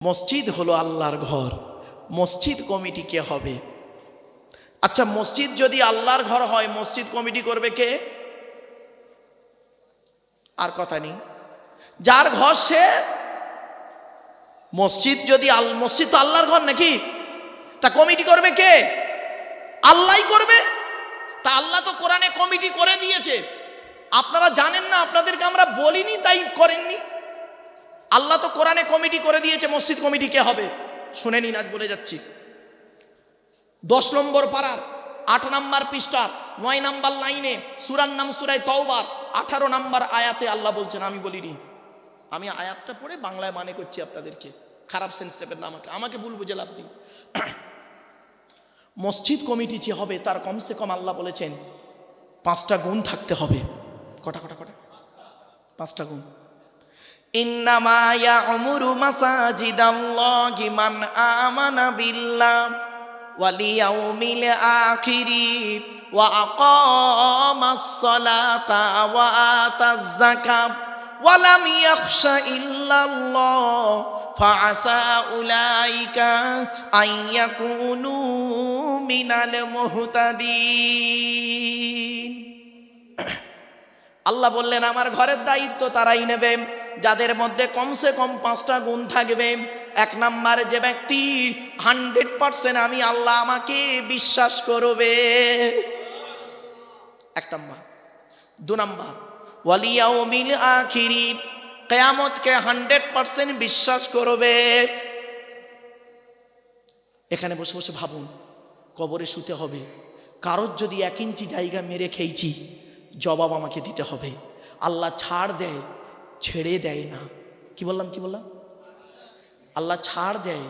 মসজিদ হলো আল্লাহর ঘর, মসজিদ কমিটি কে হবে? আচ্ছা, মসজিদ যদি আল্লাহর ঘর হয়, মসজিদ কমিটি করবে কে? আর কথা নেই, যার ঘর সে। মসজিদ যদি মসজিদ তো আল্লাহর ঘর নাকি, তা কমিটি করবে কে? আল্লাহই করবে। তা আল্লাহ তো কোরআনে কমিটি করে দিয়েছে, আপনারা জানেন না, আপনাদেরকে আমরা বলিনি তাই করেননি। আল্লাহ তো কোরআনে কমিটি করে দিয়েছে, মসজিদ কমিটি কে হবে শুনে নিন, আজ বলে যাচ্ছি। 10 নম্বর পারার 8 নম্বর পৃষ্ঠার 9 নম্বর লাইনে সূরার নাম সূরা তাওবার 18 নম্বর আয়াতে আল্লাহ বলছেন, আমি বলিনি, আমি আয়াতটা পড়ে বাংলায় মানে করছি আপনাদেরকে, খারাপ সেন্স নেবেন না, আমাকে ভুল বুঝে লাভ নেই। মসজিদ কমিটি যে হবে তার কমসে কম আল্লাহ বলেছেন 5টা গুণ থাকতে হবে। কটা কটা কটা? 5টা গুণ। ইন্নামা ইয়া'মুরু মাসাজিদাল্লাহি মান আমানা বিল্লাহ ওয়াল ইয়াউমিল আখিরি ওয়া আকামাস সালাতা ওয়া আতাজ যাকাত ওয়া লাম ইয়াখশা ইল্লাল্লাহ ফাআসা উলাইকা আইয়াকুনু মিনাল মুহতাদিন। আল্লাহ বললেন, আমার ঘরের দায়িত্ব তারাই নেবে যাদের মধ্যে কমসে কম 5টা গুণ থাকবে। 1 নাম্বার, যে ব্যক্তি 100% আমি আল্লাহ আমাকে বিশ্বাস করবে, 1 নাম্বার। 2 নাম্বার, ওয়াল ইয়াউমিল আখিরি, কিয়ামতকে 100% বিশ্বাস করবে। এখানে বসে বসে ভাবুন, কবরে শুতে হবে, কারোর যদি 1 ইঞ্চি জায়গা মেরে খেয়েছি, জবাব আমাকে দিতে হবে। আল্লাহ ছাড় দেয়, ছেড়ে দেয় না। কি বললাম? আল্লাহ ছাড় দেয়,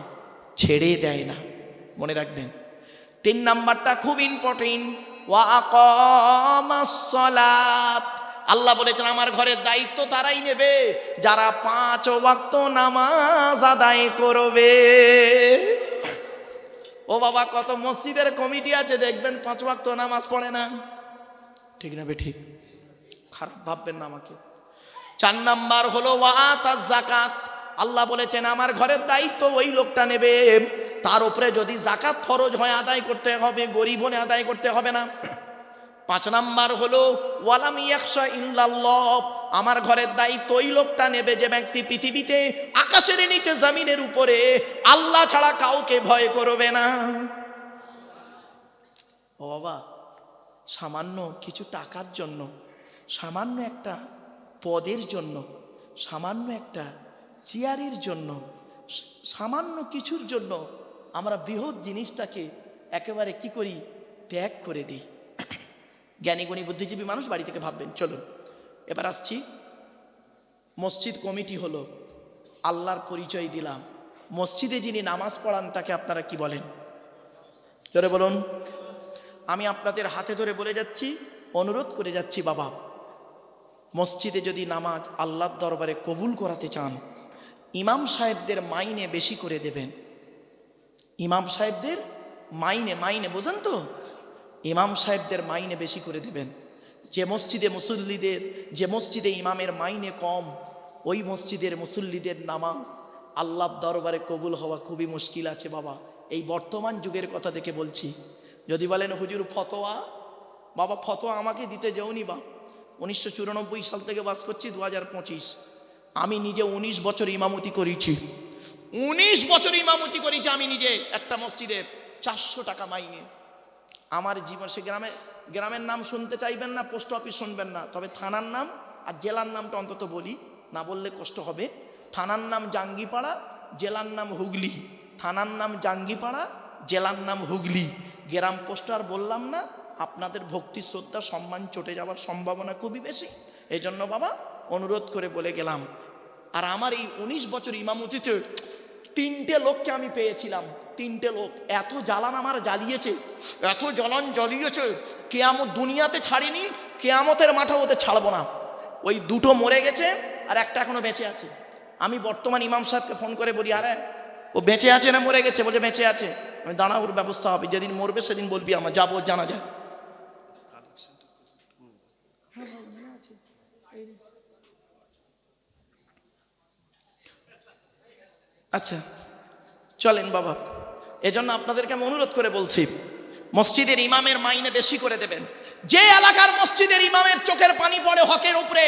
ছেড়ে দেয় না, মনে রাখবেন। 3 নাম্বারটা খুব ইম্পর্টেন্ট, ওয়া আকামাস সালাত। আল্লাহ বলেছেন, আমার ঘরের দায়িত্ব তারাই নেবে যারা 5 ওয়াক্ত নামাজ আদায় করবে। ও বাবা, কত মসজিদের কমিটি আছে দেখবেন 5 ওয়াক্ত নামাজ পড়ে না, ঠিক না বেঠিক? খারাপ ভাববেন না আমাকে। 4 নাম্বার হলো ওয়া আতাজ যাকাত। আল্লাহ বলেছেন, আমার ঘরের দায়িত্ব ওই লোকটা নেবে তার উপরে যদি যাকাত ফরজ হয় আদায় করতে হবে, গরিব হলে আদায় করতে হবে না। 5 নাম্বার হলো ওয়ালাম ইয়াখশা ইল্লাল্লাহ। আমার ঘরের দায়িত্ব ওই লোকটা নেবে যে ব্যক্তি পৃথিবীতে আকাশের নিচে জমিনের উপরে আল্লাহ ছাড়া কাউকে ভয় করবে না। ও বাবা, সামান্য কিছু টাকার জন্য, সামান্য একটা পদের জন্য, সামান্য একটা চেয়ারের জন্য, সামান্য কিছুর জন্য আমরা বৃহৎ জিনিসটাকে একেবারে কি করি? ত্যাগ করে দিই। জ্ঞানীগুণী বুদ্ধিজীবী মানুষ বাড়ি থেকে ভাববেন। চলুন এবার আসছি, মসজিদ কমিটি হলো আল্লাহর পরিচয় দিলাম। মসজিদে যিনি নামাজ পড়ান তাকে আপনারা কি বলেন? জোরে বলুন। আমি আপনাদের হাতে ধরে বলে যাচ্ছি, অনুরোধ করে যাচ্ছি, বাবা, মসজিদে যদি নামাজ আল্লাহর দরবারে কবুল করাতে চান, ইমাম সাহেবদের মাইনে বেশি করে দেবেন। ইমাম সাহেবদের মাইনে বোঝেন তো? ইমাম সাহেবদের মাইনে বেশি করে দেবেন। যে মসজিদে মুসল্লিদের, যে মসজিদে ইমামের মাইনে কম, ওই মসজিদের মুসল্লিদের নামাজ আল্লাহর দরবারে কবুল হওয়া খুবই মুশকিল আছে বাবা। এই বর্তমান যুগের কথা দেখে বলছি। যদি বলেন হুজুর ফতোয়া, বাবা ফতোয়া আমাকে দিতে যাওনি বা 1994 সাল থেকে বাস করছি 2025। আমি নিজে 19 বছর ইমামতি করেছি, 19 বছর ইমামতি করেছি আমি নিজে একটা মসজিদে, 400 টাকা মাইনে। আমার জীবন, সে গ্রামের নাম শুনতে চাইবেন না, পোস্ট অফিস শুনবেন না, তবে থানার নাম আর জেলার নামটা অন্তত বলি, না বললে কষ্ট হবে। থানার নাম জাঙ্গিপাড়া, জেলার নাম হুগলি। থানার নাম জাঙ্গিপাড়া, জেলার নাম হুগলি। গ্রাম পোস্ট আর বললাম না, আপনাদের ভক্তি শ্রদ্ধা সম্মান চটে যাওয়ার সম্ভাবনা খুবই বেশি। এই জন্য বাবা অনুরোধ করে বলে গেলাম। আর আমার এই 19 বছর ইমামতিতে 3টে লোককে আমি পেয়েছিলাম, 3টে লোক এত জ্বালান আমার জ্বালিয়েছে, এত জ্বালান জ্বালিয়েছে, কেয়ামত দুনিয়াতে ছাড়িনি, কেয়ামতের মাঠে ওদের ছাড়বো না। ওই 2টো মরে গেছে আর একটা এখনো বেঁচে আছে। আমি বর্তমান ইমাম সাহেবকে ফোন করে বলি, আরে ও বেঁচে আছে না মরে গেছে? বলছে বেঁচে আছে। আমি দাঁড়া, ওর ব্যবস্থা হবে, যেদিন মরবে সেদিন বলবি, আমার যাবো, জানা যায়। আচ্ছা চলেন বাবা, এজন্য আপনাদেরকে আমি অনুরোধ করে বলছি, মসজিদের ইমামের মাইনে বেশি করে দেবেন। যে এলাকার মসজিদের ইমামের চোখের পানি পড়ে হকের উপরে,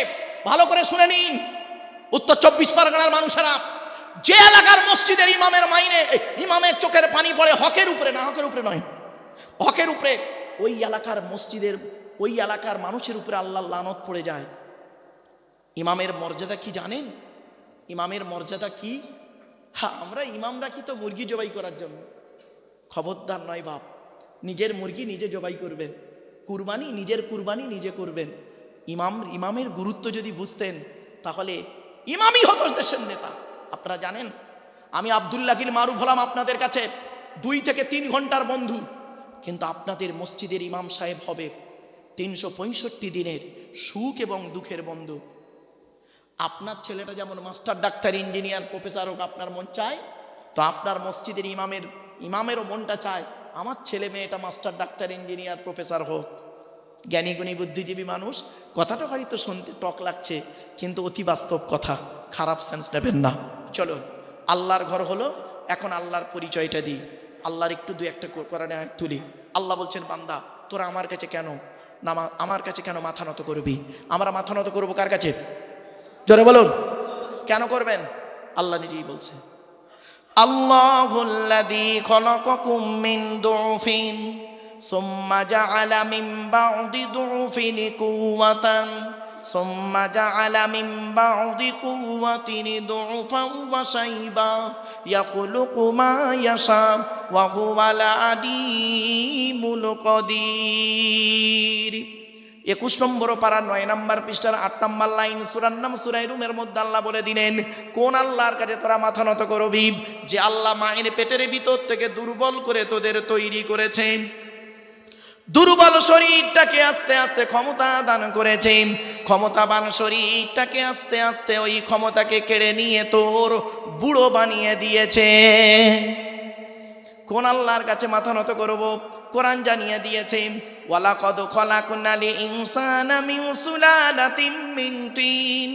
ভালো করে শুনে নিন উত্তর 24 পরগনার মানুষেরা, যে এলাকার মসজিদের ইমামের মাইনে, ইমামের চোখের পানি পড়ে হকের উপরে, না হকের উপরে নয়, হকের উপরে, ওই এলাকার মসজিদের, ওই এলাকার মানুষের উপরে আল্লাহর লানত পড়ে যায়। ইমামের মর্যাদা কি জানেন? ইমামের মর্যাদা কি? হ্যাঁ, আমরা ইমাম রাখি তো মুরগি জবাই করার জন্য। খবরদার নয় বাপ, নিজের মুরগি নিজে জবাই করবেন, কুরবানি নিজের কুরবানি নিজে করবেন। ইমামের গুরুত্ব যদি বুঝতেন তাহলে ইমামই হতো দেশের নেতা। আপনারা জানেন, আমি আব্দুল্লাহিল মারুফ হলাম আপনাদের কাছে 2 থেকে 3 ঘন্টার বন্ধু, কিন্তু আপনাদের মসজিদের ইমাম সাহেব হবে 365 দিনের সুখ এবং দুঃখের বন্ধু। আপনার ছেলেটা যেমন মাস্টার, ডাক্তার, ইঞ্জিনিয়ার, প্রফেসর হোক আপনার মন চায়, তো আপনার মসজিদের ইমামেরও মনটা চায় আমার ছেলে মেয়েটা মাস্টার, ডাক্তার, ইঞ্জিনিয়ার, প্রফেসর হোক। জ্ঞানী গুণী বুদ্ধিজীবী মানুষ, কথাটা হয়তো শুনতে টক লাগছে, কিন্তু অতি বাস্তব কথা, খারাপ সেন্স নেবেন না। চলুন, আল্লাহর ঘর হলো, এখন আল্লাহর পরিচয়টা দিই, আল্লাহর একটু 2-1টা কোরআনে আয়াত তুলি। আল্লাহ বলছেন, বান্দা তোরা আমার কাছে কেন মাথা নত করবি? আমরা মাথা নত করবো কার কাছে? জোরে বলুন, কেন করবেন? আল্লাহ নিজেই বলছে, আল্লাহুল্লাযী খলাকাকুম মিন দুফিন সুম্মা জাআলা মিন বা'দি দুফিন কুওয়াতান সুম্মা জাআলা মিন বা'দি কুওয়াতিন দুফান ওয়া শাইবা ইয়াখলুকু মা ইয়াশা ওয়া হুয়াল আলীমুল কাদির। 21 নম্বর পারা 9 নম্বর পৃষ্ঠার 8 নম্বর লাইন, সূরার নাম সূরা রুমের মধ্যে আল্লাহ বলে দিলেন, কোন আল্লাহর কাছে তোরা মাথা নত করবি? যে আল্লাহ মায়ের পেটের ভিতর থেকে দুর্বল করে তোদের তৈরি করেছেন, দুর্বল শরীরটাকে আস্তে আস্তে ক্ষমতা দান করেছে, ক্ষমতাবান শরীরটাকে আস্তে আস্তে ওই ক্ষমতাকে কেড়ে নিয়ে তোর বুড়ো বানিয়ে দিয়েছে। কোন আল্লাহর কাছে মাথা নত করব? কোরআন জানিয়ে দিয়েছে, ওয়ালাকাদ খলাকনাল ইনসানা মিন সুলালাতিন মিন তিন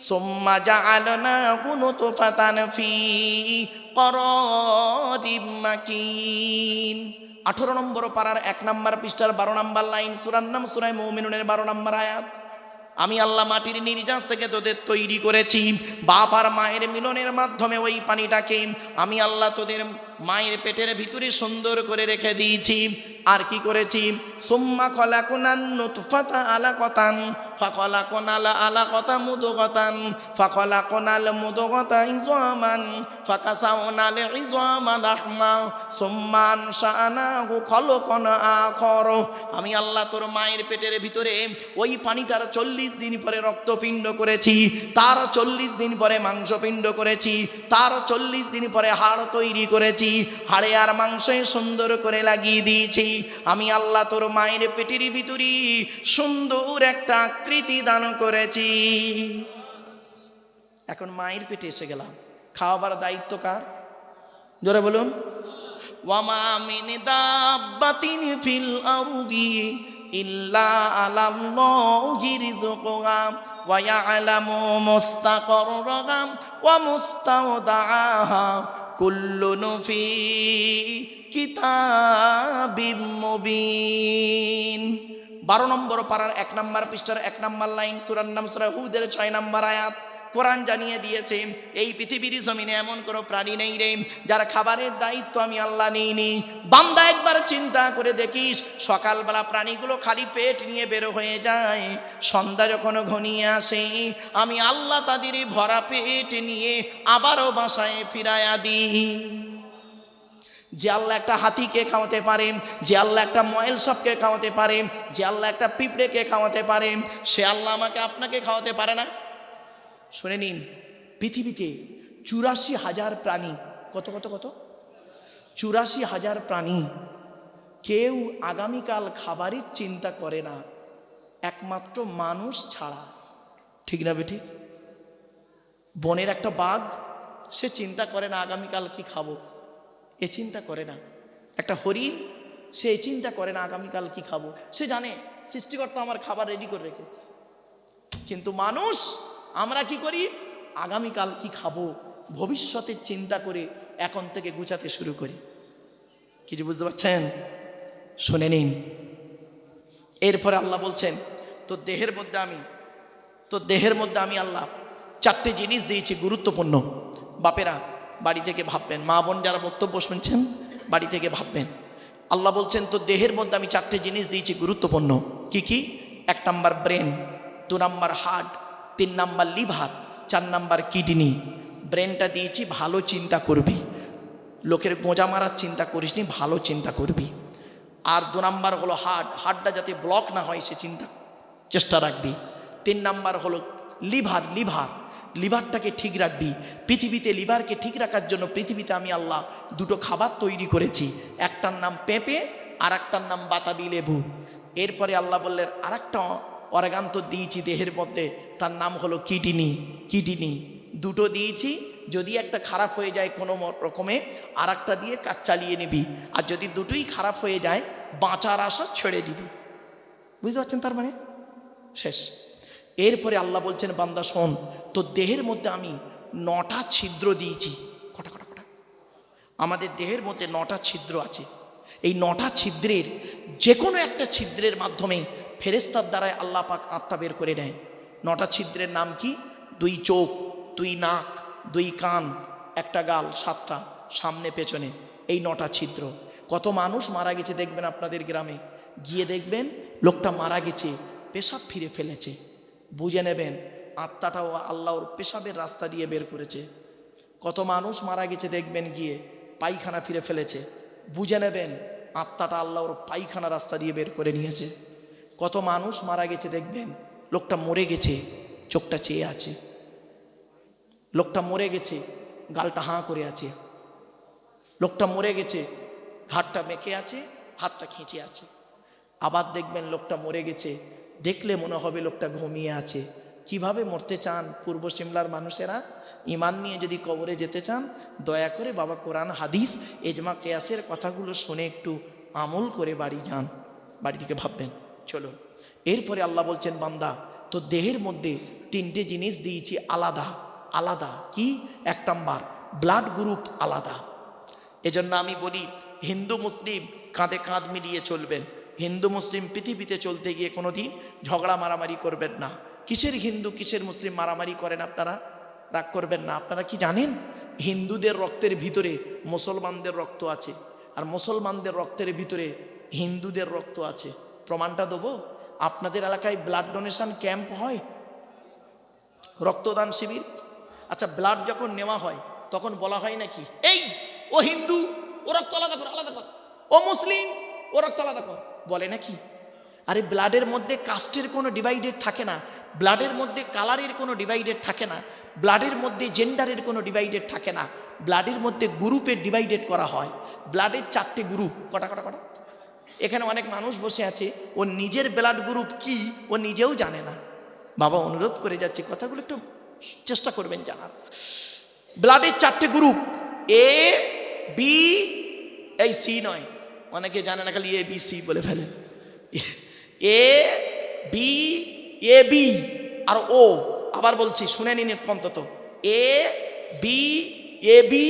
সুম্মা জাআলনাহু নুতফাতান ফি করারিম মাকিন। 18 নম্বর পারার 1 নম্বর পৃষ্ঠার 12 নম্বর লাইন, সূরার নাম সূরা মুমিনুনের 12 নম্বর আয়াত। আমি আল্লাহ মাটির নির্যাস থেকে তোদের তৈরি করেছি, বাপ আর মায়ের মিলনের মাধ্যমে ওই পানিটাকে আমি আল্লাহ তোদের মায়ের পেটের ভিতরে সুন্দর করে রেখে দিয়েছি। আর কি করেছি? সুম্মা খলাকুনান নুতফাতা আলাকাতান ফাখলাকুনাল আলাকাতা মুদগাতান ফাখলাকুনাল মুদগাতা ইযামান ফাকাসাউনাল ইযামা লাহমা সুম্মা আনশানাহু খলকান আখর। আমি আল্লাহ তোর মায়ের পেটের ভিতরে ওই পানিটার 40 দিন পরে রক্তপিণ্ড করেছি, তার 40 দিন পরে মাংসপিণ্ড করেছি, তার 40 দিন পরে হাড় তৈরি করেছি, হাড়ে আর মাংসে সুন্দর করে লাগিয়ে দিয়েছি। আমি আল্লাহ তোর মায়ের পেটের ভিতরে সুন্দর একটা আকৃতি দান করেছি। এখন মায়ের পেটে এসে গেলাম, খাওয়াবার দায়িত্ব কার? জোরে বলুন, ওয়ামা মিন দাব্বাতিন ফিল আরদি ইল্লা আলাল্লাহি রিজকুহা ওয়া ইয়ালামু মুস্তাকররাহা ওয়া মুস্তাওদাআহা কুল্লুন ফি কিতাবিম মুবিন। 12 নম্বর পারার 1 নম্বর পৃষ্ঠার 1 নম্বর লাইন, সূরার নাম সূরা হুদের 6 নম্বর আয়াত। কোরআন জানিয়ে দিয়েছে, এই পৃথিবীর জমিনে এমন কোনো প্রাণী নেই রে যার খাবারের দায়িত্ব আমি আল্লাহ নিইনি। বান্দা একবার চিন্তা করে দেখিস, সকালবেলা প্রাণীগুলো খালি পেট নিয়ে বের হয়ে যায়, সন্ধ্যা যখন ঘনিয়ে আসে আমি আল্লাহ তাদের ভরা পেট নিয়ে আবারও বাসায় ফিরায়া দিই। যে আল্লাহ একটা হাতিকে খাওয়াতে পারে, যে আল্লাহ একটা ময়েল সাপকে খাওয়াতে পারে, যে আল্লাহ একটা পিঁপড়েকে খাওয়াতে পারে, সে আল্লাহ আমাকে আপনাকে খাওয়াতে পারে না? শুনে নিন, পৃথিবীতে 84,000 প্রাণী, কত 84,000 প্রাণী, কেউ আগামীকাল খাবারের চিন্তা করে না, একমাত্র মানুষ ছাড়া। ঠিক না বেঠিক? বনের একটা বাঘ, সে চিন্তা করে না আগামীকাল কি খাবো, এ চিন্তা করে না। একটা হরিণ, সে চিন্তা করে না আগামীকাল কি খাবো, সে জানে সৃষ্টিকর্তা আমার খাবার রেডি করে রেখেছে। কিন্তু মানুষ, আমরা কি করি? আগামীকাল কি খাবো ভবিষ্যতের চিন্তা করে এখন থেকে গুছাতে শুরু করি। কিছু বুঝতে পারছেন? শুনে নিন। এরপরে আল্লাহ বলছেন তো দেহের মধ্যে আমি আল্লাহ চারটে জিনিস দিয়েছি গুরুত্বপূর্ণ। বাপেরা বাড়ি থেকে ভাববেন, মা বোন যারা বক্তব্য শুনছেন বাড়ি থেকে ভাববেন। আল্লাহ বলছেন তো দেহের মধ্যে আমি চারটে জিনিস দিয়েছি গুরুত্বপূর্ণ। কি কি? 1 number brain, 2 number heart, 3 number liver, 4 number kidney. ব্রেনটা দিয়েছি ভালো চিন্তা করবি, লোকের গোঁজা মারার চিন্তা করিসনি, ভালো চিন্তা করবি। আর 2 নাম্বার হলো হার্টটা যাতে ব্লক না হয় সে চিন্তা চেষ্টা রাখবি। 3 নাম্বার হলো লিভারটাকে ঠিক রাখবি। পৃথিবীতে লিভারকে ঠিক রাখার জন্য পৃথিবীতে আমি আল্লাহ 2টো খাবার তৈরি করেছি, একটার নাম পেঁপে আর একটার নাম বাতাবি লেবু। এরপরে আল্লাহ বললেন আরেকটা অর্গান তো দিয়েছি দেহের মধ্যে, তার নাম হলো কিডনি। 2টো দিয়েছি, যদি একটা খারাপ হয়ে যায় কোনো রকমে আর একটা দিয়ে কাজ চালিয়ে নিবি, আর যদি দুটোই খারাপ হয়ে যায় বাঁচার আশা ছেড়ে দিবি। বুঝতে পারছেন? তার মানে শেষ। এরপরে আল্লাহ বলছেন বান্দা শোন, তো দেহের মধ্যে আমি 9টা ছিদ্র দিয়েছি। কটা? আমাদের দেহের মধ্যে 9টা ছিদ্র আছে। এই 9টা ছিদ্রের যে কোনো একটা ছিদ্রের মাধ্যমে ফেরেশতার দ্বারাই আল্লাহ পাক আত্মা বের করে নেয়। 9টা ছিদ্রের নাম কি? 2 চোখ, 2 নাক, 2 কান, 1টা গাল, 7টা সামনে পেছনে, এই 9টা ছিদ্র। কত মানুষ মারা গেছে দেখবেন আপনাদের গ্রামে, গিয়ে দেখবেন লোকটা মারা গেছে, পেশাব ফিরে ফেলেছে, বুঝে নেবেন আত্মাটাও আল্লাহর পেশাবের রাস্তা দিয়ে বের করেছে। কত মানুষ মারা গেছে দেখবেন গিয়ে পায়খানা ফিরে ফেলেছে, বুঝে নেবেন আত্মাটা আল্লাহর পায়খানা রাস্তা দিয়ে বের করে নিয়েছে। কত মানুষ মারা গেছে দেখবেন লোকটা মরে গেছে, চোখটা চেয়ে আছে, লোকটা মরে গেছে গালটা হাঁ করে আছে, লোকটা মরে গেছে ঘাটটা মেখে আছে, হাতটা খিঁচে আছে। আবার দেখবেন লোকটা মরে গেছে, দেখলে মনে হবে লোকটা ঘুমিয়ে আছে। কিভাবে মরতে চান পূর্ব সিমলার মানুষেরা? ইমান নিয়ে যদি কবরে যেতে চান দয়া করে বাবা কোরআন হাদিস এজমা কেয়াসের কথাগুলো শুনে একটু আমল করে বাড়ি যান, বাড়ি থেকে ভাববেন। চলুন এরপরে আল্লাহ বলছেন বান্দা তো দেহের মধ্যে 3টে জিনিস দিয়েছি আলাদা। কি? 1 নাম্বার ব্লাড গ্রুপ আলাদা। এজন্য আমি বলি হিন্দু মুসলিম কাঁধে কাঁধ মিলিয়ে চলবেন। হিন্দু মুসলিম পৃথিবীতে চলতে গিয়ে কোনোদিন ঝগড়া মারামারি করবেন না। কিসের হিন্দু কিসের মুসলিম মারামারি করেন আপনারা? রাগ করবেন না। আপনারা কি জানেন হিন্দুদের রক্তের ভিতরে মুসলমানদের রক্ত আছে, আর মুসলমানদের রক্তের ভিতরে হিন্দুদের রক্ত আছে? প্রমাণটা দেবো। আপনাদের এলাকায় ব্লাড ডোনেশন ক্যাম্প হয়, রক্তদান শিবির। আচ্ছা, ব্লাড যখন নেওয়া হয় তখন বলা হয় নাকি এই ও হিন্দু ও রক্ত আলাদা কর, ও মুসলিম ও রক্ত আলাদা কর, বলে নাকি? আরে ব্লাডের মধ্যে কাস্টের কোনো ডিভাইডেড থাকে না, ব্লাডের মধ্যে কালারের কোনো ডিভাইডেড থাকে না, ব্লাডের মধ্যে জেন্ডারের কোনো ডিভাইডেড থাকে না, ব্লাডের মধ্যে গ্রুপের ডিভাইডেড করা হয়। ব্লাডের 4টে গ্রুপ। কটা? এখানে অনেক মানুষ বসে আছে ও নিজের ব্লাড গ্রুপ কি ও নিজেও জানে না। বাবা অনুরোধ করে যাচ্ছে কথাগুলো একটু চেষ্টা করবেন জানার। ব্লাডের 4টে গ্রুপ, এ বি, এই সি নয়, অনেকে জানে না, খালি এ বি সি বলে ফেলে। এ বি আর ও। আবার বলছি শুনে নিন অন্তত, এ বি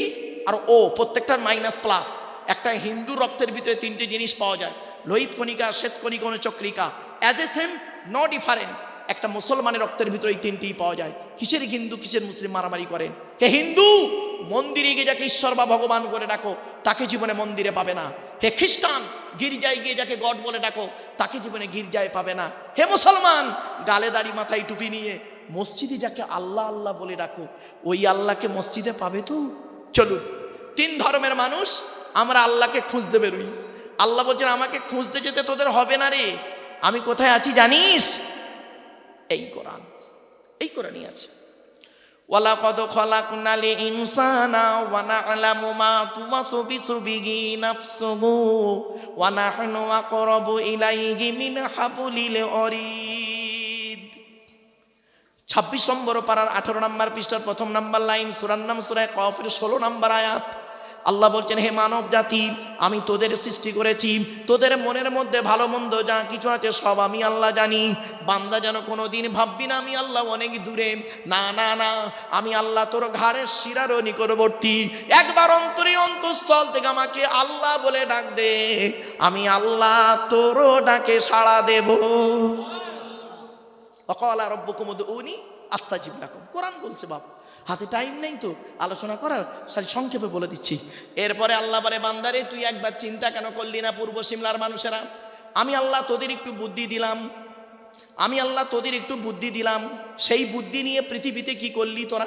আর ও প্রত্যেকটার মাইনাস প্লাস। একটা হিন্দু রক্তের ভিতরে 3টে জিনিস পাওয়া যায়, লোহিত কণিকা, শ্বেত কণিকা, অনুচক্রিকা, as a same no difference. একটা মুসলমানের রক্তের ভিতরে এই 3টেই পাওয়া যায়। কিসের হিন্দু কিসের মুসলিম মারামারি করেন? হে হিন্দু, মন্দিরে গিয়ে যাকে ঈশ্বর বা ভগবান বলে ডাকো তাকে জীবনে মন্দিরে পাবে না। হে খ্রিস্টান, গির্জায় গিয়ে যাকে গড বলে ডাকো তাকে জীবনে গির্জায় পাবে না। হে মুসলমান, গালে দাড়ি মাথায় টুপি নিয়ে মসজিদে যাকে আল্লাহ আল্লাহ বলে ডাকো ওই আল্লাহকে মসজিদে পাবে তো। চলুন 3 ধর্মের মানুষ আমরা আল্লাহকে খুঁজতে বেরোই। আল্লাহ বলছেন আমাকে খুঁজতে যেতে তোদের হবে না রে, আমি কোথায় আছি জানিস? এই কোরআনই আছে। ওয়ালাকাদ খালাকনাল ইনসানা ওয়া না'লামু মা তুওয়াসবিসু বিহি নাফসুহু ওয়া নাহনু আকরাবু ইলাইহি মিন হাবলিল ওয়ারিদ। 26 নম্বর পারার 18 নম্বর পৃষ্ঠার 1 নম্বর লাইন, সূরার নাম সূরা কফের 16 নম্বর আয়াত। আল্লাহ বলছেন, হে মানব জাতি, আমি তোদের সৃষ্টি করেছি, তোদের মনের মধ্যে ভালো মন্দ যা কিছু আছে সব আমি আল্লাহ জানি। বান্দা যেন কোনোদিন ভাববি না আমি আল্লাহ অনেক দূরে। না না না, আমি আল্লাহ তোর ঘাড়ের শিরারও নিকটবর্তী। একবার অন্তরে অন্তঃস্থল থেকে আমাকে আল্লাহ বলে ডাক দে, আমি আল্লাহ তোরও ডাকে সাড়া দেব। ওয়াকালা রাব্বুকুম উদউনি আস্তাজিব লাকুম, কোরআন বলছে বাপ। হাতে টাইম নেই তো আলোচনা করার, সংক্ষেপে বলে দিচ্ছি। এরপরে আল্লাহ বলে, বান্দারে তুই একবার চিন্তা কেন করলি না পূর্ব সিমলার মানুষেরা? আমি আল্লাহ তোদের একটু বুদ্ধি দিলাম, আমি আল্লাহ তোদের একটু বুদ্ধি দিলাম। সেই বুদ্ধি নিয়ে পৃথিবীতে কি করলি তোরা?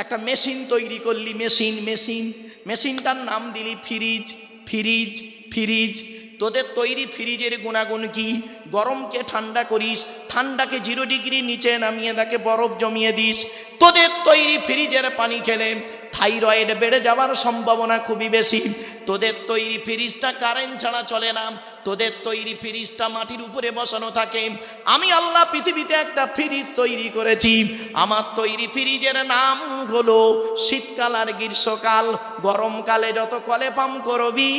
একটা মেশিন তৈরি করলি, মেশিনটার নাম দিলি ফ্রিজ। ফ্রিজ ফ্রিজ তোদের তৈরি ফ্রিজের গুণাগুণ কি? গরমকে ঠান্ডা করিস, ঠান্ডাকে 0 ডিগ্রি নিচে নামিয়ে তাকে বরফ জমিয়ে দিস। তোদের তৈরি ফ্রিজের পানি খেলে থাইরয়েড বেড়ে যাওয়ার সম্ভাবনা খুবই বেশি। তোদের তৈরি ফ্রিজটা কারেন্ট ছাড়া চলে না, তোদের তৈরি ফ্রিজটা মাটির উপরে বসানো থাকে। আমি আল্লাহ পৃথিবীতে একটা ফ্রিজ তৈরি করেছি, আমার তৈরি ফ্রিজের নাম হলো শীতকাল আর গ্রীষ্মকাল। গরমকালে যত কলে পাম্প করবি,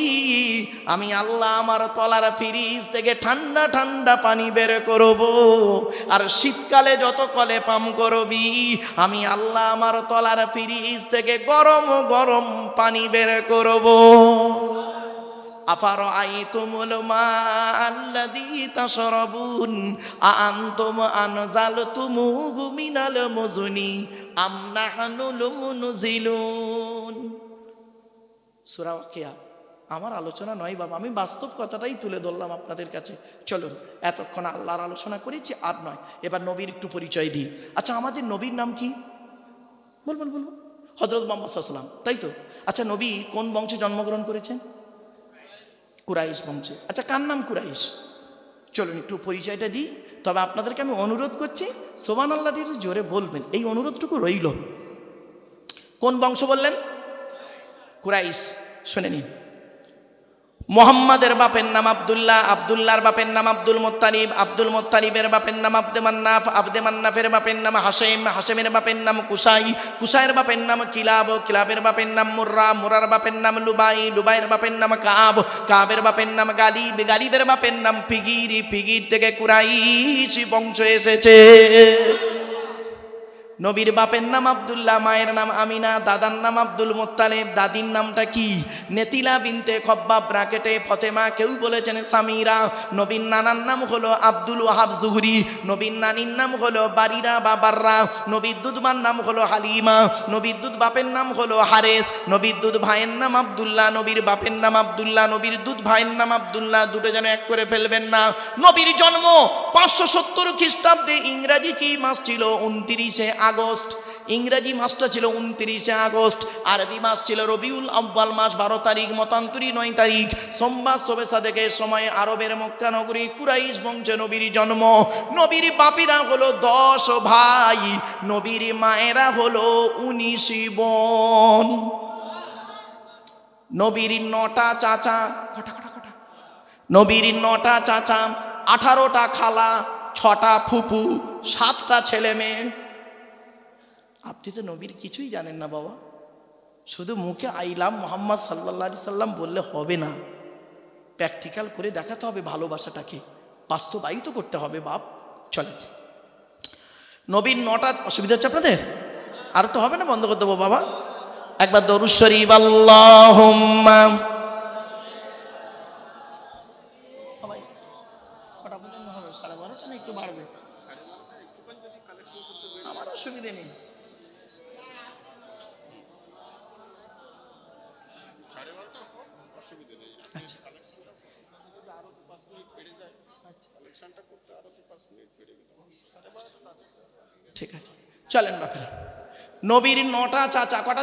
আমি আল্লাহ আমার তলার ফ্রিজ থেকে ঠান্ডা ঠান্ডা পানি বের করব। আর শীতকালে যত কলে পাম্প করবি, আমি আল্লাহ আমার তলার ফ্রিজ থেকে গরম গরম পানি বের করব। আফারাআইতুমুল মাআল্লাযী তাশরাবুন আআনতুম আনজালতুমুহু মিনাল মুজনি আম নাহনুল মুনজিলুন। সূরা ওয়াকিয়া। আমার আলোচনা নয় বাবা, আমি বাস্তব কথাটাই তুলে ধরলাম আপনাদের কাছে। চলুন, এতক্ষণ আল্লাহর আলোচনা করেছি, আর নয়, এবার নবীর একটু পরিচয় দিই। আচ্ছা, আমাদের নবীর নাম কি? বলবেন? হযরত মুহাম্মদ সাল্লাল্লাহু আলাইহি ওয়াসাল্লাম, তাই তো? আচ্ছা, নবী কোন বংশে জন্মগ্রহণ করেছেন? কুরাইশ বংশে। আচ্ছা, কার নাম কুরাইশ? চলুন একটু পরিচয়টা দিই। তবে আপনাদেরকে আমি অনুরোধ করছি, সুবহানাল্লাহ জোরে বলবেন, এই অনুরোধটুকু রইল। কোন বংশ বললেন? কুরাইশ। শুনে নিন, মোহাম্মদের বাপের নাম আব্দুল্লাহ, আব্দুল্লাহর বাপের নাম আব্দুল মুত্তালিব, আব্দুল মুত্তালিবের বাপের নাম আব্দে মান্নাফ, আব্দে মান্নাফের বাপের নাম হাশেম, হাশেমের বাপের নাম কুসাই, কুসাইয়ের বাপের নাম কিলাব, কিলাবের বাপের নাম মুর্রা, মুরার বাপের নাম লুবাই, লুবাইয়ের বাপের নাম কাব, কাবের বাপের নাম গালিব, গালিবের বাপের নাম ফিগির, ফিগির থেকে কুরাইশ বংশ এসেছে। নবীর বাপের নাম আব্দুল্লাহ, মায়ের নাম আমিনা, দাদার নাম আব্দুল মুত্তালিব, দাদির নামটা কি? নেতিলা বিনতে খব্বাব ব্রাকেটে ফতেমা, কেউ বলেছেন সামিরা। নবীর নানার নাম হলো আব্দুল ওয়াহাব জুহরি, নবীর নানির নাম হলো বারিরা বা বাররা, নবীর দুধমার নাম হলো হালিমা, নবীর দুধ বাপের নাম হলো হারেস, নবীর দুধ ভাইয়ের নাম আব্দুল্লাহ, নবীর বাপের নাম আব্দুল্লাহ, নবীর দুধ ভাইয়ের নাম আব্দুল্লাহ, দুটো যেন এক করে ফেলবেন না। নবীর জন্ম 570 খ্রিস্টাব্দে। ইংরাজি কি মাস ছিল? 29শে আগস্ট। ইংরেজি মাসটা ছিল 29শে আগস্ট, আরবি মাস ছিল রবিউল আউয়াল মাস 12 তারিখ, মতান্তরী 9 তারিখ, সোমবার শবে সাদেকের সময় আরবের মক্কা নগরী কুরাইশ বংশে নবীর জন্ম। নবীর বাপিরা হলো 10 ভাই, নবীর মায়েরা হলো 19 বোন। নবীর 9টা চাচা, নবীর 9টা চাচা, 18টা খালা, 6টা ফুফু, 7টা ছেলে মেয়ে। আপনি তো নবীর কিছুই জানেন না বাবা, শুধু মুখে আইলাম মুহাম্মদ সাল্লাল্লাহু আলাইহি সাল্লাম বললে হবে না, প্র্যাকটিক্যাল করে দেখাতে হবে, ভালোবাসাটাকে বাস্তবায়িত করতে হবে বাপ। চলেন, নবীর 9টা, অসুবিধা হচ্ছে আপনাদের? আর তো হবে না, বন্ধ করে দেবো বাবা। একবার দরুদ শরীফ, আল্লাহুম্মা। একটু বাড়বে, আমার অসুবিধে নেই। ঠিক আছে, চলেন বাপেরা। নবীর 9টা চাচা, কটা?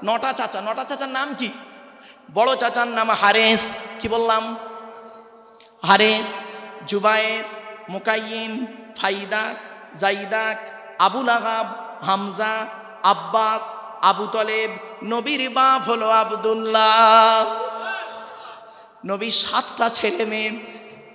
9টা চাচা। 9টা চাচার নাম কি? বড় চাচার নাম হারেস, কি বললাম? হারেস, জুবায়ের, মুকাইম, ফাইদাক, জাইদাক, আবুল আহাব, হামজা, আব্বাস, আবু তলেব। নবীর বাপ হলো আব্দুল্লাহ। নবীর 7টা ছেলে মেয়ে,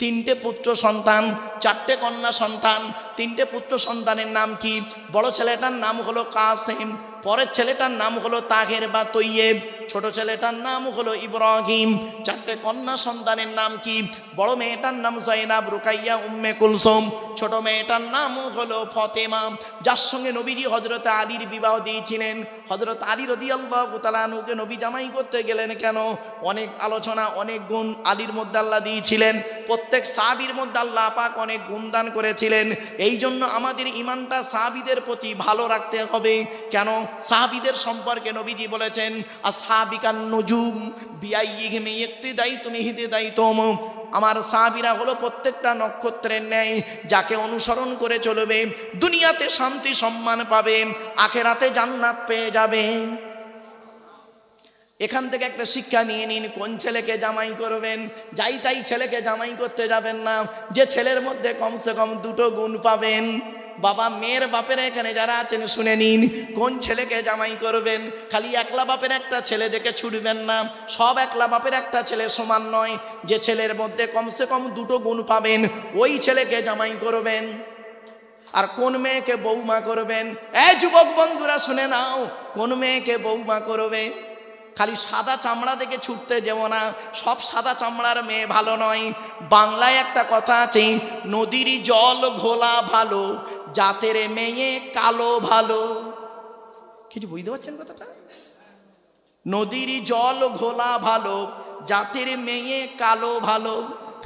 3টে পুত্র সন্তান, 4টে কন্যা সন্তান, তিনটে পুত্র সন্তানের নাম কি? বড় ছেলেটার নাম হলো কাসেম, পরের ছেলেটার নাম হলো তাহের বা তৈয়েব, ছোট ছেলেটার নাম হলো ইব্রাহিম। চারটে কন্যা সন্তানের নাম কি? বড় মেয়েটার নাম জয়নাব, রুকাইয়া, উম্মে কুলসুম, ছোট মেয়েটার নাম হলো ফতেমা, যার সঙ্গে নবীজি হযরত আলীর বিবাহ দিয়েছিলেন। হযরত আলী রাদিয়াল্লাহু তাআলা আনহুকে নবী জামাই করতে গেলেন কেন? অনেক আলোচনা, অনেক গুণ আলীর মধ্যে আল্লাহ দিয়েছিলেন। প্রত্যেক সাহাবীর মধ্যে আল্লাহ পাক অনেক গুণ দান করেছিলেন। এই জন্য আমাদের ঈমানটা সাহাবীদের প্রতি ভালো রাখতে হবে। কেন? সাহাবীদের সম্পর্কে নবীজি বলেছেন, আসহাবিকান নুজুম বিআইয়িহিম ইক্তিদাইতুম ইহতিদাইতুম। আমার সাহাবীরা হলো প্রত্যেকটা নক্ষত্রের ন্যায়, যাকে অনুসরণ করে চলবে দুনিয়াতে শান্তি সম্মান পাবে, আখেরাতে জান্নাত পেয়ে যাবে। এখান থেকে একটা শিক্ষা নিয়ে নিন, কোন ছেলেকে জামাই করবেন? যাই তাই ছেলেকে জামাই করতে যাবেন না, যে ছেলের মধ্যে কমসে কম দুটো গুণ পাবেন। বাবা, মেয়ের বাপেরা এখানে যারা আছেন শুনে নিন, কোন ছেলেকে জামাই করবেন। খালি একলা বাপের একটা ছেলে দেখে ছুটবেন না, সব একলা বাপের একটা ছেলে সমান নয়। যে ছেলের মধ্যে কমসে কম দুটো গুণ পাবেন, ওই ছেলেকে জামাই করবেন। আর কোন মেয়েকে বৌমা করবেন? এই যুবক বন্ধুরা শুনে নাও, কোন মেয়েকে বৌমা করবে? খালি সাদা চামড়া দেখে ছুটতে যেও না, সব সাদা চামড়ার মেয়ে ভালো নয়। বাংলায় একটা কথা আছে, নদীর জল ঘোলা ভালো, জাতের মেয়ে কালো ভালো। কিছু বুঝতে পারছেন কথাটা? নদীর জল ঘোলা ভালো, জাতের মেয়ে কালো ভালো।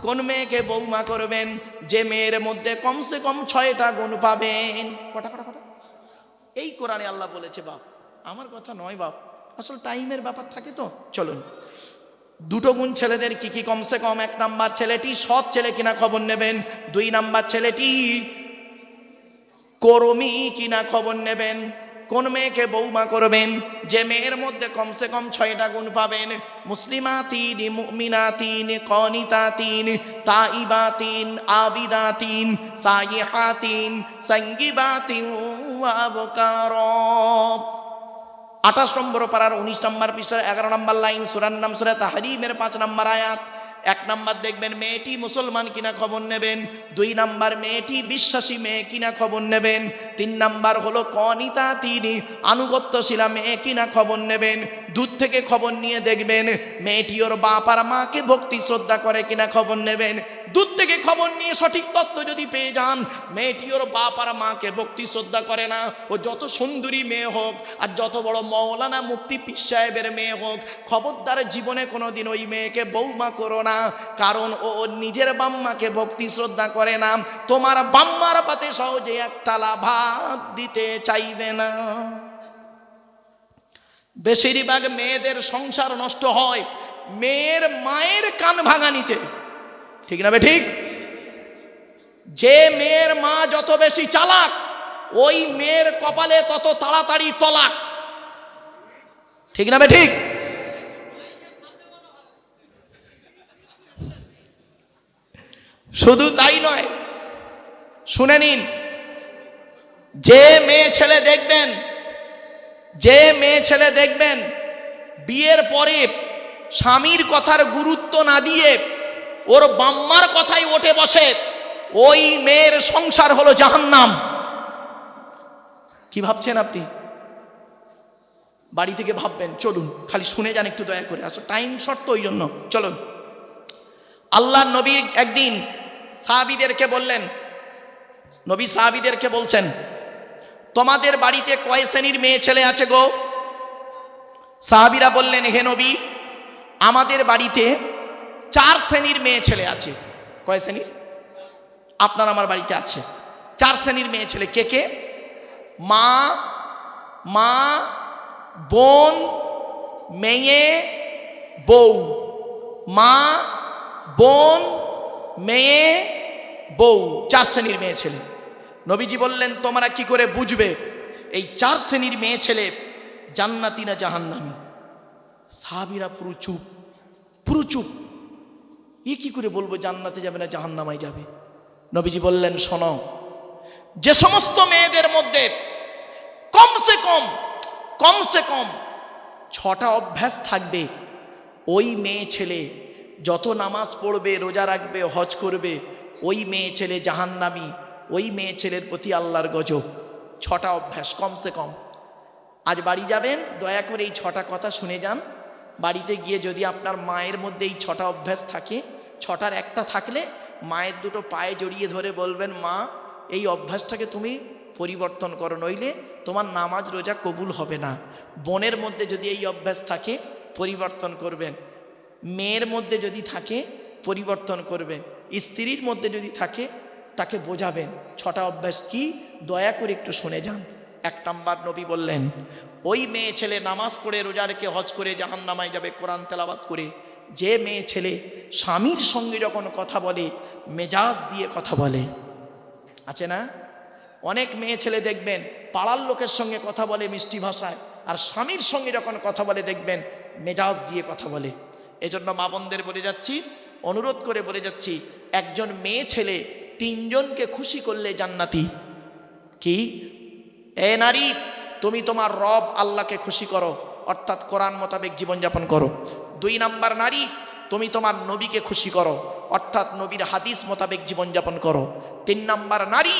কোন মেয়েকে বৌমা করবেন? যে মেয়ের মধ্যে কমসে কম 6টা গুণ পাবেন। কটা? এই কোরআনে আল্লাহ বলেছে বাপ, আমার কথা নয় বাপ, আসলে টাইমের ব্যাপার থাকে তো। চলুন, দুটো গুণ ছেলেদের কি কি? কমসে কম 1 নাম্বার ছেলেটি সৎ ছেলে কিনা খবর নেবেন। 2 নাম্বার ছেলেটি কর্মী কিনা খবর নেবেন। কোন মেয়েকে বৌমা করবেন? যে মেয়ের মধ্যে কমসে কম 6টা গুণ পাবেন। মুসলিমাতিন, মুমিনাতিন, কনিতাতিন, তাইবাতিন, আবিদাতিন, সাইহাতিন, সঙ্গীবাতিন ওয়া আবকারা। 28 নম্বর পারার 19 নম্বর পৃষ্ঠার 11 নম্বর লাইন, সূরার নাম সূরা তাহরীমের 5 নম্বর আয়াত। 1 নাম্বার দেখবেন মেয়েটি মুসলমান কিনা খবর নেবেন। 2 নাম্বার মেয়েটি বিশ্বাসী মেয়ে কিনা খবর নেবেন। 3 নাম্বার হলো কনিতাতিন, আনুগত্যশীলা মেয়ে কিনা খবর নেবেন। দূর থেকে খবর নিয়ে দেখবেন মেয়েটি ওর বাপ আর মাকে ভক্তি শ্রদ্ধা করে কিনা খবর নেবেন। দূর থেকে খবর নিয়ে সঠিক তথ্য যদি পেয়ে যান মেয়েটি ওর বাপ আর মাকে ভক্তি শ্রদ্ধা করে না, ও যত সুন্দরী মেয়ে হোক আর যত বড় মৌলানা মুফতি পীর সাহেবের মেয়ে হোক, খবরদার জীবনে কোনোদিন ওই মেয়েকে বৌমা করো না। কারণ ও নিজের বাম্মাকে ভক্তি শ্রদ্ধা করে না, তোমার বাম্মার পাতে সহজে এক থালা ভাত দিতে চাইবে না। বেশিরভাগ মেয়েদের সংসার নষ্ট হয় মেয়ের মায়ের কান ভাঙানিতে, ঠিক না ঠিক? যে মেয়ের মা যত বেশি চালাক, ওই মেয়ের কপালে তত তাড়াতাড়ি তলাক, ঠিক না ঠিক? শুধু তাই নয়, শুনে নিন, যে মেয়ে ছেলে দেখবেন বিয়ের পরে স্বামীর কথার গুরুত্ব না দিয়ে ওর বাম্মার কথাই ওঠে বসে, ওই মেয়ের সংসার হলো জাহান্নাম। কি ভাবছেন আপনি? বাড়ি থেকে ভাববেন, চলুন খালি শুনে যান একটু দয়া করে, আসলে টাইম শর্ট তো ওই জন্য। চলুন, আল্লাহ নবী একদিন সাহাবীদেরকে বললেন, নবী সাহাবীদেরকে বলছেন, তোমাদের বাড়িতে কয় শ্রেণীর মেয়ে ছেলে আছে গো? সাহাবীরা বললেন, হে নবী, আমাদের বাড়িতে 4 শ্রেণীর মেয়ে ছেলে আছে। কয় শ্রেণীর? আপনার আমার বাড়িতে আছে 4 শ্রেণীর মেয়ে ছেলে। কে কে? মা, বোন, মেয়ে, বউ। মা, বোন, মেয়ে, বউ, 4 শ্রেণীর মেয়ে ছেলে। নবীজি বললেন, তোমরা কি করে বুঝবে এই 4 শ্রেণীর মেয়ে ছেলে জান্নাতি না জাহান্নামী? সাহাবীরা পুরো চুপ। এ কি করে বলবো জান্নাতে যাবে না জাহান্নামায় যাবে? নবীজি বললেন, শোনো, যে সমস্ত মেয়েদের মধ্যে কমসে কম 6টা অভ্যাস থাকবে, ওই মেয়ে ছেলে যত নামাজ পড়বে, রোজা রাখবে, হজ করবে, ওই মেয়ে ছেলে জাহান্নামী ওই মেয়ে ছেলের প্রতি আল্লাহর গজব। 6টা অভ্যাস কমসে কম। আজ বাড়ি যাবেন, দয়া করে এই 6টা কথা শুনে যান। বাড়িতে গিয়ে যদি আপনার মায়ের মধ্যে এই 6টা অভ্যাস থাকে, 6টার একটা থাকলে মায়ের দুটো পায়ে জড়িয়ে ধরে বলবেন, মা এই অভ্যাসটাকে তুমি পরিবর্তন করো, নইলে তোমার নামাজ রোজা কবুল হবে না। বোনের মধ্যে যদি এই অভ্যাস থাকে পরিবর্তন করবেন, মেয়ের মধ্যে যদি থাকে পরিবর্তন করবেন, স্ত্রীর মধ্যে যদি থাকে তাকে বোঝাবেন। 6টা অভ্যাস কি, দয়া করে একটু শুনে যান। 1 নাম্বার, নবী বললেন ওই মেয়ে ছেলে নামাজ পড়ে রোজা রেখে হজ করে জাহান্নামায় যাবে কোরআন তেলাওয়াত করে, যে মেয়ে ছেলে স্বামীর সঙ্গে যখন কথা বলে মেজাজ দিয়ে কথা বলে। আছে না অনেক মেয়ে ছেলে দেখবেন পাড়ার লোকের সঙ্গে কথা বলে মিষ্টি ভাষায়, আর স্বামীর সঙ্গে যখন কথা বলে দেখবেন মেজাজ দিয়ে কথা বলে। এজন্য মা বোনদের বলে যাচ্ছি, অনুরোধ করে বলে যাচ্ছি, একজন মেয়ে ছেলে 3 জনকে খুশি করলে জান্নাতি। কি? এ নারী, তুমি তোমার রব আল্লাহকে খুশি করো, অর্থাৎ কোরআন মোতাবেক জীবনযাপন করো। 2 নাম্বার নারী, তুমি তোমার নবীকে খুশি করো, অর্থাৎ নবীর হাদিস মোতাবেক জীবনযাপন করো। 3 নাম্বার নারী,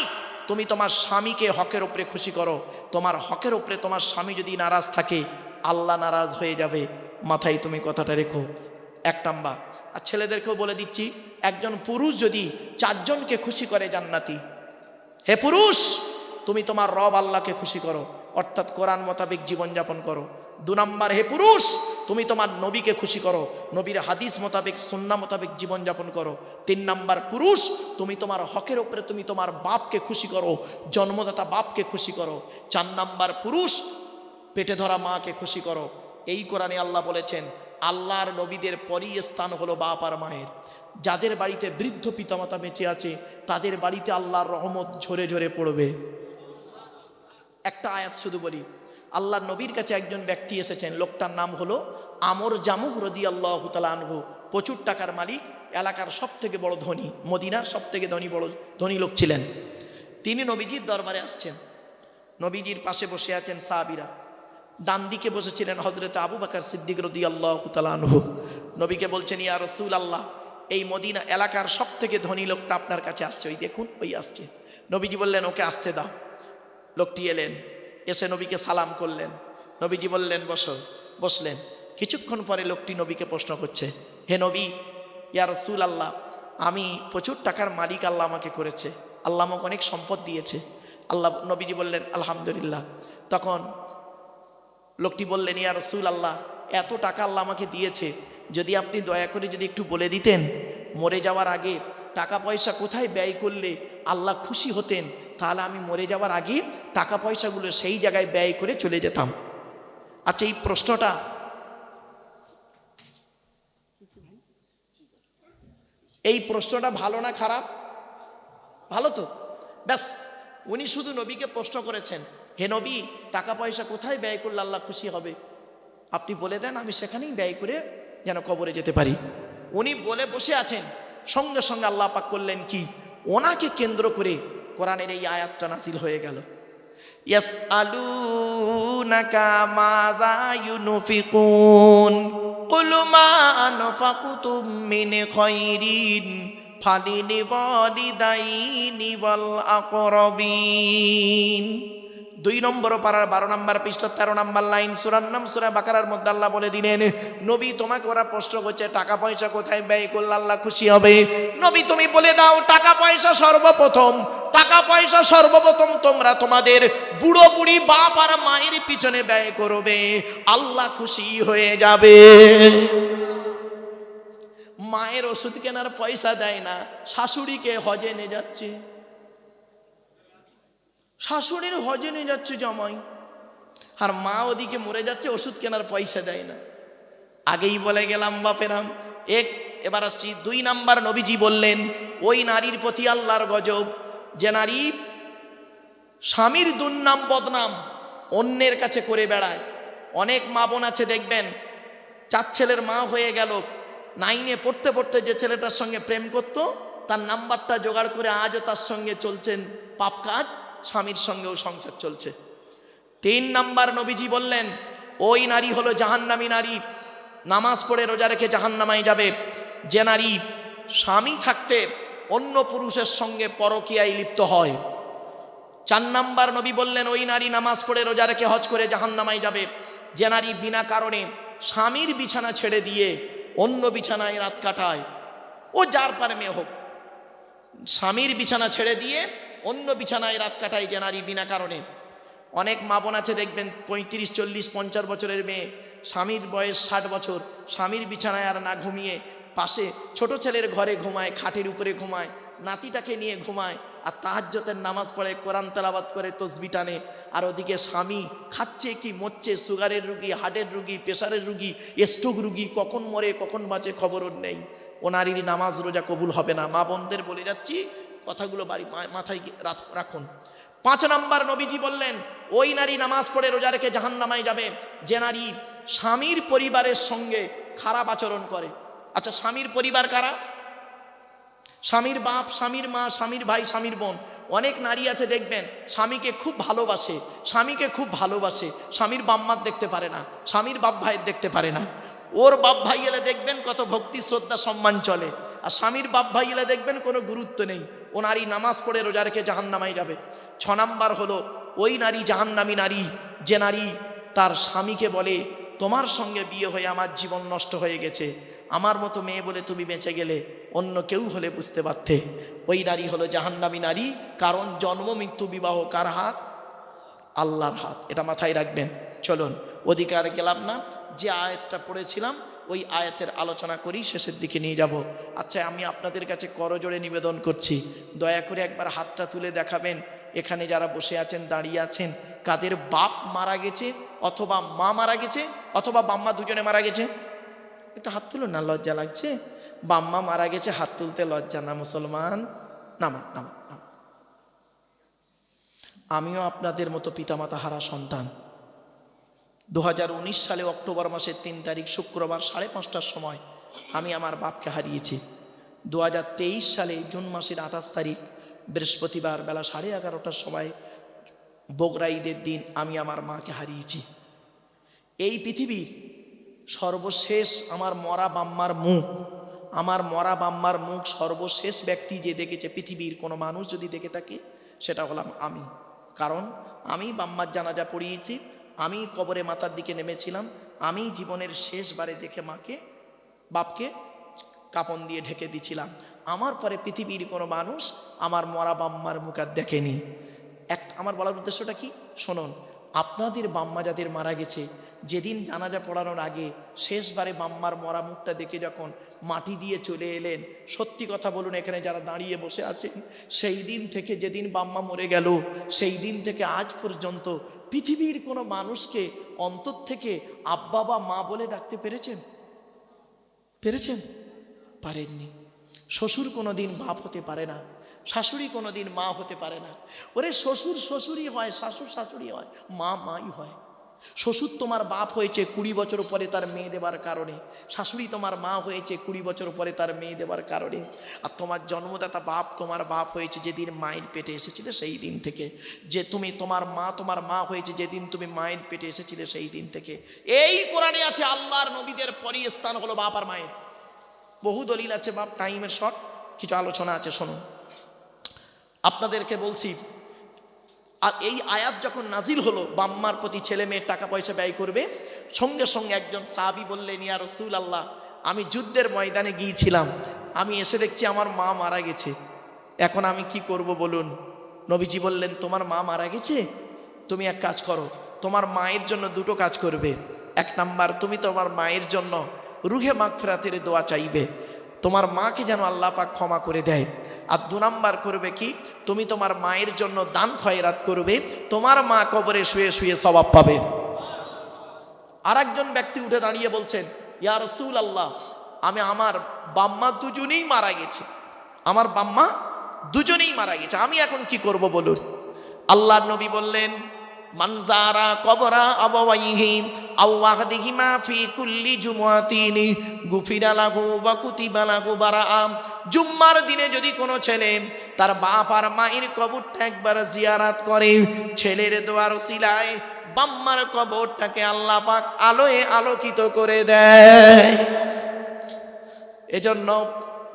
তুমি তোমার স্বামীকে হকের উপরে খুশি করো। তোমার হকের উপরে তোমার স্বামী যদি নারাজ থাকে আল্লাহ নারাজ হয়ে যাবে, মাথায় তুমি কথাটা রেখো। 1 নাম্বার। আর ছেলেদেরকেও বলে দিচ্ছি, একজন পুরুষ যদি 4 জনকে খুশি করে জান্নাতি। হে পুরুষ, তুমি তোমার রব আল্লাহকে খুশি করো, অর্থাৎ কোরআন মোতাবেক জীবনযাপন করো। 2 নাম্বার, হে পুরুষ, তুমি তোমার নবীকে খুশি করো, নবীর হাদিস মোতাবেক সুন্নাহ মোতাবেক জীবনযাপন করো। 3 নাম্বার, পুরুষ, তুমি তোমার হকের উপরে তুমি তোমার বাপকে খুশি করো, জন্মদাতা বাপকে খুশি করো। 4 নাম্বার, পুরুষ, পেটে ধরা মাকে খুশি করো। এই কোরআনে আল্লাহ বলেছেন আল্লাহর নবীদের পরই স্থান হলো বাপ আর মায়ের। যাদের বাড়িতে বৃদ্ধ পিতামাতা বেঁচে আছে তাদের বাড়িতে আল্লাহর রহমত ঝরে ঝরে পড়বে। একটা আয়াত শুধু বলি, আল্লাহর নবীর কাছে একজন ব্যক্তি এসেছেন, লোকটার নাম হলো আমর জামুহ রাদিয়াল্লাহু তাআলা আনহু। প্রচুর টাকার মালিক, এলাকার সবথেকে বড় ধনী, মদিনার সবথেকে ধনী লোক ছিলেন। তিনি নবীজির দরবারে আসছেন। নবীজির পাশে বসে আছেন সাহাবীরা, ডান দিকে বসেছিলেন হযরত আবু বকর সিদ্দিক রাদিয়াল্লাহু তাআলা আনহু। নবীকে বলছেন, ইয়া রাসূলুল্লাহ, এই মদিনা এলাকার সবথেকে ধনী লোকটা আপনার কাছে আসছে, ওই দেখুন ওই আসছে। নবীজি বললেন, ওকে আসতে দাও। লোকটি এলেন, এসে নবীকে সালাম করলেন। নবীজি বললেন, বসো। বসলেন। কিছুক্ষণ পরে লোকটি নবীকে প্রশ্ন করছে, হে নবী, ইয়া রাসূলুল্লাহ, আমি প্রচুর টাকার মালিক আল্লাহ আমাকে করেছে, আল্লাহ আমাকে অনেক সম্পদ দিয়েছে। নবীজি বললেন, আলহামদুলিল্লাহ। তখন লোকটি বললেন, ইয়া রাসূলুল্লাহ, এত টাকা আল্লাহ আমাকে দিয়েছে, যদি আপনি দয়া করে যদি একটু বলে দিতেন মরে যাওয়ার আগে টাকা পয়সা কোথায় ব্যয় করলে আল্লাহ খুশি হতেন, তাহলে আমি মরে যাওয়ার আগে টাকা পয়সাগুলো সেই জায়গায় ব্যয় করে চলে যেতাম। আচ্ছা, এই প্রশ্নটা ভালো না খারাপ? ভালো তো। ব্যাস, উনি শুধু নবীকে প্রশ্ন করেছেন, হে নবী, টাকা পয়সা কোথায় ব্যয় করলে আল্লাহ খুশি হবে, আপনি বলে দেন, আমি সেখানেই ব্যয় করে যেন কবরে যেতে পারি। উনি বলে বসে আছেন, সঙ্গে সঙ্গে আল্লাহ পাক করলেন কি, ওনাকে কেন্দ্র করে কোরআনের এই আয়াতটা নাযিল হয়ে গেল। ইয়াসআলুনাকা মাযা ইউনফিকুন কুল মা আনফাকতুম মিন খায়রিন ফালিল ওয়ালিদাইনি ওয়াল আকরাবিন। 2 নম্বর পারার 12 নম্বর পৃষ্ঠা 13 নম্বর লাইন, সূরার নাম সূরা বাকারার মধ্যে আল্লাহ বলে দিলেন, নবী, তোমাকে ওরা প্রশ্ন করছে টাকা পয়সা কোথায় ব্যয় করলে আল্লাহ খুশি হবে, নবী তুমি বলে দাও টাকা পয়সা সর্বপ্রথম তোমরা তোমাদের বুড়ো বুড়ি বাপ আর মায়ের পিছনে ব্যয় করবে, আল্লাহ খুশি হয়ে যাবে। মায়ের ওষুধ কেনার পয়সা দেয় না, শাশুড়িকে হজে নিয়ে যাচ্ছে, শাশুড়ির হজে নিয়ে যাচ্ছে জামাই, আর মা ওদিকে মরে যাচ্ছে, ওষুধ কেনার পয়সা দেয় না। আগেই বলে গেলাম বাপেরাম। এবার আসছি 2 নাম্বার, নবীজি বললেন ওই নারীর প্রতি আল্লাহর গজব, যে নারী স্বামীর দুর্নাম বদনাম অন্যের কাছে করে বেড়ায়। অনেক মা বোন আছে দেখবেন, 4 ছেলের মা হয়ে গেল, 9-এ পড়তে পড়তে যে ছেলেটার সঙ্গে প্রেম করত তার নাম্বারটা জোগাড় করে আজও তার সঙ্গে চলছেন পাপ কাজ, স্বামীর সঙ্গেও সংসার চলছে। 3 নাম্বার, নবীজি বললেন ওই নারী হলো জাহান্নামী নারী, নামাজ পড়ে রোজা রেখে জাহান্নামায় যাবে। যে নারী স্বামী থাকতে অন্য পুরুষের সঙ্গে পরকীয়ায় লিপ্ত হয়। 4 নাম্বার নবী বললেন ওই নারী নামাজ পড়ে রোজা রেখে হজ করে জাহান্নামায় যাবে যে নারী বিনা কারণে স্বামীর বিছানা ছেড়ে দিয়ে অন্য বিছানায় রাত কাটায়। ও যার পারে মেয়ে হোক, স্বামীর বিছানা ছেড়ে দিয়ে অন্য বিছানায় রাত কাটায় যে নারী বিনা কারণে। অনেক মা বোন আছে দেখবেন 35, 40, 50 বছরের মেয়ে, স্বামীর বয়স 60 বছর, স্বামীর বিছানায় আর না ঘুমিয়ে পাশে ছোট ছেলের ঘরে ঘুমায়, খাটের উপরে ঘুমায়, নাতিটাকে নিয়ে ঘুমায়, আর তাহাজ্জুদের নামাজ পড়ে, কোরআন তেলাওয়াত করে, তসবিহ টানে, আর ওদিকে স্বামী খাচ্ছে কি মরছে, সুগারের রুগী, হার্টের রুগী, প্রেশারের রুগী, স্ট্রোক রুগী, কখন মরে কখন বাঁচে খবরও নেই। ও নারীর নামাজ রোজা কবুল হবে না। মা বোনদের বলে যাচ্ছি, কথাগুলো বাড়ি মাথায় রাখুন। 5 নাম্বার নবীজি বললেন ওই নারী নামাজ পড়ে রোজা রেখে জাহান্নামায় যাবে যে নারী স্বামীর পরিবারের সঙ্গে খারাপ আচরণ করে। আচ্ছা, স্বামীর পরিবার কারা? স্বামীর বাপ, স্বামীর মা, স্বামীর ভাই, স্বামীর বোন। অনেক নারী আছে দেখবেন স্বামীকে খুব ভালোবাসে, স্বামীকে খুব ভালোবাসে, স্বামীর বাম্মার দেখতে পারে না, স্বামীর বাপ ভাইয়ের দেখতে পারে না। ওর বাপ ভাই এলে দেখবেন কত ভক্তি শ্রদ্ধা সম্মান চলে, আর স্বামীর বাপ ভাই এলে দেখবেন কোনো গুরুত্ব নেই। ও নারী নামাজ পড়ে রোজা রেখে জাহান্নামায় যাবে। 6 নাম্বার হলো ওই নারী জাহান্নামী নারী যে নারী তার স্বামীকে বলে তোমার সঙ্গে বিয়ে হয়ে আমার জীবন নষ্ট হয়ে গেছে, আমার মতো মেয়ে বলে তুমি বেঁচে গেলে, অন্য কেউ হলে বুঝতে পারতে। ওই নারী হলো জাহান্নামী নারী। কারণ জন্ম মৃত্যু বিবাহ কার হাত? আল্লাহর হাত। এটা মাথায় রাখবেন। চলুন ওদিকে আর গেলাম না, যে আয়াতটা পড়েছিলাম ওই আয়াতের আলোচনা করি, শেষের দিকে নিয়ে যাব। আচ্ছা, আমি আপনাদের কাছে করজোড়ে নিবেদন করছি, দয়া করে একবার হাতটা তুলে দেখাবেন এখানে যারা বসে আছেন, দাঁড়িয়ে আছেন, কাদের বাপ মারা গেছে অথবা মা মারা গেছে অথবা বাম্মা দুজনে মারা গেছে? একটা হাত তুলুন না, লজ্জা লাগছে। বাম্মা মারা গেছে, হাত তুলতে লজ্জা না মুসলমান? নামা নামা নামা। আমিও আপনাদের মতো পিতামাতা হারা সন্তান। 2019 সালে অক্টোবর মাসের 3 তারিখ শুক্রবার 5:30টার সময় আমি আমার বাপকে হারিয়েছি। 2023 সালে জুন মাসের 28 তারিখ বৃহস্পতিবার বেলা 11:30টার সময় বকরা ঈদের দিন আমি আমার মাকে হারিয়েছি। এই পৃথিবীর সর্বশেষ আমার মরা বাম্মার মুখ, আমার মরা বাম্মার মুখ সর্বশেষ ব্যক্তি যে দেখেছে পৃথিবীর কোনো মানুষ যদি দেখে থাকে সেটা হলাম আমি। কারণ আমি বাম্মার জানাজা পড়িয়েছি, আমি কবরে মাথার দিকে নেমেছিলাম, আমি জীবনের শেষবারে দেখে মাকে বাপকে কাপন দিয়ে ঢেকে দিছিলাম। আমার পরে পৃথিবীর কোনো মানুষ আমার মরা বাম্মার মুখ আর দেখেনি। আমার বলার উদ্দেশ্যটা কি শুনুন, আপনাদের বাম্মা যাদের মারা গেছে, যেদিন জানাজা পড়ানোর আগে শেষবারে বাম্মার মরা মুখটা দেখে যখন মাটি দিয়ে চলে এলেন, সত্যি কথা বলুন এখানে যারা দাঁড়িয়ে বসে আছেন, সেই দিন থেকে যেদিন বাম্মা মরে গেল সেই দিন থেকে আজ পর্যন্ত পৃথিবীর কোনো মানুষকে অন্তর থেকে আব্বা বা মা বলে ডাকতে পেরেছেন? পারেননি। শ্বশুর কোনো দিন বাপ হতে পারে না, শাশুড়ি কোনো দিন মা হতে পারে না। ওরে শ্বশুর শ্বশুরই হয়, শাশুড় শাশুড়ি হয়, মা মাই হয়। শ্বশুর তোমার বাপ হয়েছে 20 বছর পরে তার মেয়ে দেবার কারণে, শাশুড়ি তোমার মা হয়েছে 20 বছর পরে তার মেয়ে দেবার কারণে, আর তোমার জন্মদাতা বাপ তোমার বাপ হয়েছে যেদিন মায়ের পেটে এসেছিলে সেই দিন থেকে, যে তুমি তোমার মা হয়েছে যেদিন তুমি মায়ের পেটে এসেছিলে সেই দিন থেকে। এই কোরআনে আছে আল্লাহর নবীদের পরই স্থান হলো বাপ আর মায়ের। বহু দলিল আছে, বাপ টাইমের শর্ট, কিছু আলোচনা আছে শুনুন। আপনাদেরকে বলছি, আর এই আয়াত যখন নাজিল হলো বাম্মার প্রতি ছেলে মেয়ের টাকা পয়সা ব্যয় করবে, সঙ্গে সঙ্গে একজন সাহাবী বললেন, ইয়া রাসূলুল্লাহ, আমি যুদ্ধের ময়দানে গিয়েছিলাম, আমি এসে দেখছি আমার মা মারা গেছে, এখন আমি কি করব বলুন? নবীজি বললেন, তোমার মা মারা গেছে, তুমি এক কাজ করো, তোমার মায়ের জন্য 2টো কাজ করবে। 1 নাম্বার, তুমি তোমার মায়ের জন্য রুহে মাগফিরাতের দোয়া চাইবে, তোমার মাকে যেন আল্লাহ পাক ক্ষমা করে দেয়। আর 2 নাম্বার করবে কি, তুমি তোমার মায়ের জন্য দান খয়রাত করবে, তোমার মা কবরে শুয়ে শুয়ে সওয়াব পাবে। আর একজন ব্যক্তি উঠে দাঁড়িয়ে বলছেন, ইয়া রাসূলুল্লাহ, আমার বাম্মা দুজনেই মারা গেছে, আমার বাম্মা দুজনেই মারা গেছে, আমি এখন কি করব বলুন? আল্লাহর নবী বললেন, মানজারা কবরা আবাওয়াইহি আওয়াহদিহিমা ফি কুল্লি জুমআতিন গুফিরা লাহু ওয়া কুতিবা লাহু বারাআম। জুম্মার দিনে যদি কোনো ছেলে তার বাপ আর মায়ের কবরটা একবার জিয়ারত করে, ছেলের দোয়ার ওসিলায় বাম্মার কবরটাকে আল্লাহ পাক আলোয় আলোকিত করে দেয়। এজন্য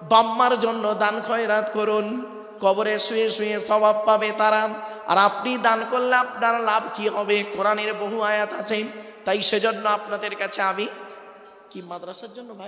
বাম্মার জন্য দান খয়রাত করুন, কবরে শুয়ে শুয়ে সওয়াব পাবে তারা। আর আপনি দান করলে আপনার লাভ কি হবে? কোরআনের বহু আয়াত আছে। তাই সেজন্য আপনাদের কাছে আমি কি মাদ্রাসার জন্য ভাই